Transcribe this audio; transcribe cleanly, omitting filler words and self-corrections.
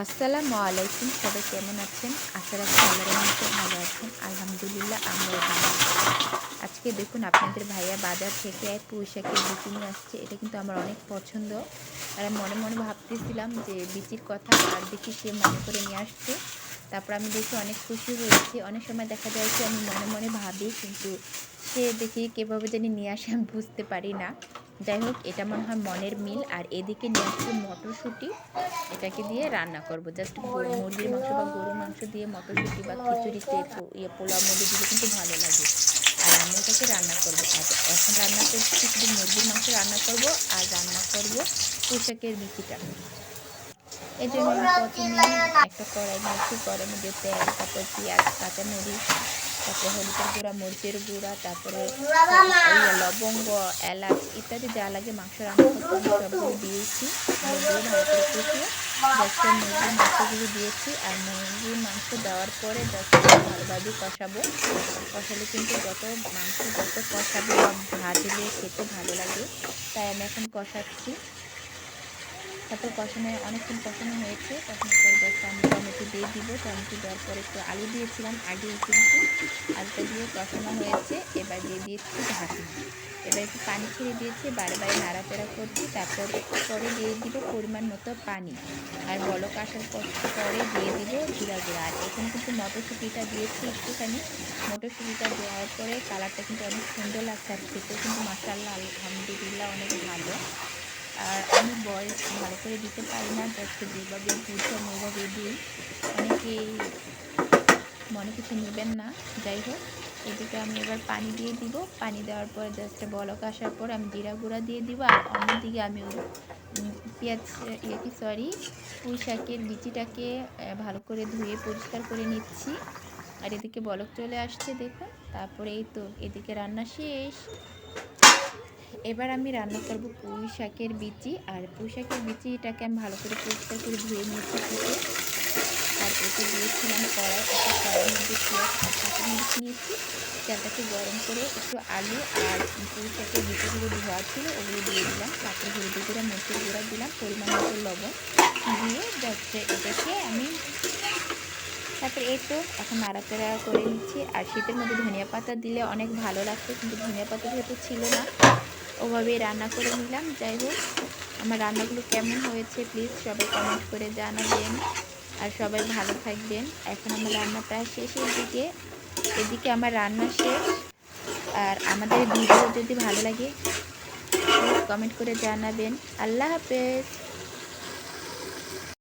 আসসালামু আলাইকুম। সবাই কেমন আছেন? আশা রাখি আল্লাহর রহমতে ভালো আছেন। আলহামদুলিল্লাহ আমরাও ভালো আছি। আজকে দেখুন আপনাদের ভাইয়া বাজার থেকে পুঁইশাকের বিচি নিয়ে আসছে। এটা কিন্তু আমার অনেক পছন্দ। আর আমি মনে, মনে ভাবতেছিলাম যে বিচির কথা আর দেখি সে মনে করে নিয়ে আসছে। তারপর আমি দেখে অনেক খুশি হয়েছি। অনেক সময় দেখা যায় কি আমি মনে, মনে ভাবি কিন্তু সে দেখি কিভাবে জানি নিয়ে আসে আমি বুঝতে পারি না। যাই হোক এটা মনে হয় মনের মিল। আর এদিকে নিয়ে আসছে মটরশুঁটি। এটাকে দিয়ে রান্না করব। জাস্ট মুরগির মাংস বা গরুর মাংস দিয়ে মটরশুঁটি বা খিচুড়িতে পোলাও মধ্যে দিলে কিন্তু ভালো লাগে। আর আমি এটাকে রান্না করব। আর এখন রান্না করছি শুধু মুরগির মাংস রান্না করব আর রান্না করব পুঁইশাকের বিচিটা। এজন্য আমি প্রথমেই একটা কড়াই নিয়েছি। কড়াইয়ের মধ্যে তেল, তারপর পেঁয়াজ, কাঁচামরিচ, তারপরে হলুদের গুঁড়া, মরিচের গুঁড়া, তারপরে লবঙ্গ, এলাচ ইত্যাদি যা লাগে মাংস রান্না করতে আমি সবগুলো দিয়েছি। দিয়ে ভালো করে কষিয়ে জাস্ট মুরগির মাংসগুলো দিয়েছি। আর মুরগির মাংস দেওয়ার পরে জাস্ট ভালোভাবে কষাবো। কষালে কিন্তু যত কষাবো বা ভাজলে খেতে ভালো লাগে। তাই আমি এখন কষাচ্ছি। তারপর অনেকক্ষণ কষানো হয়েছে। কষানোর পরে জাস্ট আমি টমেটো দিয়ে দিব। টমেটো দেওয়ার পরে একটু আলু দিয়েছিলাম আগেই, কিন্তু আলুটা দিয়ে কষানো হয়েছে। এবার দিয়ে দিচ্ছি ঢাকনা। এবার একটু পানি ছেড়ে দিয়েছি, বারে বারে নাড়াচাড়া করছি। তারপর একটু পরে দিয়ে দিব পরিমাণ মতো পানি। আর বলক আসার পরে দিয়ে দিব জিরা গুঁড়া। আর এখানে কিন্তু মটরশুঁটিটা দিয়েছি একটুখানি। মটরশুঁটিটা দেওয়ার পরে কালারটা কিন্তু অনেক সুন্দর লাগছে আর খেতেও কিন্তু মাশাআল্লাহ আলহামদুলিল্লাহ অনেক ভালো। আর আমি ভয়েস ভালো করে দিতে পারি না, জাস্ট যেভাবে বুঝি আমি ওভাবেই দিই। অনেকেই মনে কিছু নেবেন না। যাই হোক এদিকে আমি এবার পানি দিয়ে দিব। পানি দেওয়ার পর জাস্ট বলক আসার পর আমি জিরা গুঁড়া দিয়ে দিব। আর অন্যদিকে আমি পেঁয়াজ পুঁই শাকের বিচিটাকে ভালো করে ধুয়ে পরিষ্কার করে নিচ্ছি। আর এদিকে বলক চলে আসছে দেখুন। তারপরে এই তো এদিকে রান্না শেষ। এবার আমি রান্না করব পুঁই শাকের বিচি। আর পুঁই শাকের বিচিটাকে আমি ভালো করে পরিষ্কার করে ধুয়ে নিয়েছি কেটে। আর এতে দিয়েছিলাম একটা কড়াইয়ের মধ্যে পেঁয়াজ আর কাঁচামরিচ নিয়েছি। তেলটাকে গরম করে একটু আলু আর পুঁই শাকের বিচিগুলো ধোয়া ছিল ওগুলো দিয়ে দিলাম। তারপরে হলুদের গুঁড়া, মরিচের গুঁড়া দিলাম, পরিমাণ মতো লবণ দিয়ে জাস্ট এটাকে আমি তারপরে এই তো এখন নাড়াচাড়া করে নিচ্ছি। আর শীতের মধ্যে ধনিয়া পাতা দিলে অনেক ভালো লাগতো, কিন্তু ধনিয়া পাতা যেহেতু ছিল না ওভাবেই রান্না করে নিলাম। যাই হোক আমার রান্নাগুলো কেমন হয়েছে প্লিজ সবাই কমেন্ট করে জানাবেন। আর সবাই ভালো থাকবেন। এখন আমার রান্না প্রায় শেষের দিকে। এদিকে আমার রান্না শেষ। আর আমাদের ভিডিও যদি ভালো লাগে প্লিজ কমেন্ট করে জানাবেন। আল্লাহ হাফেজ।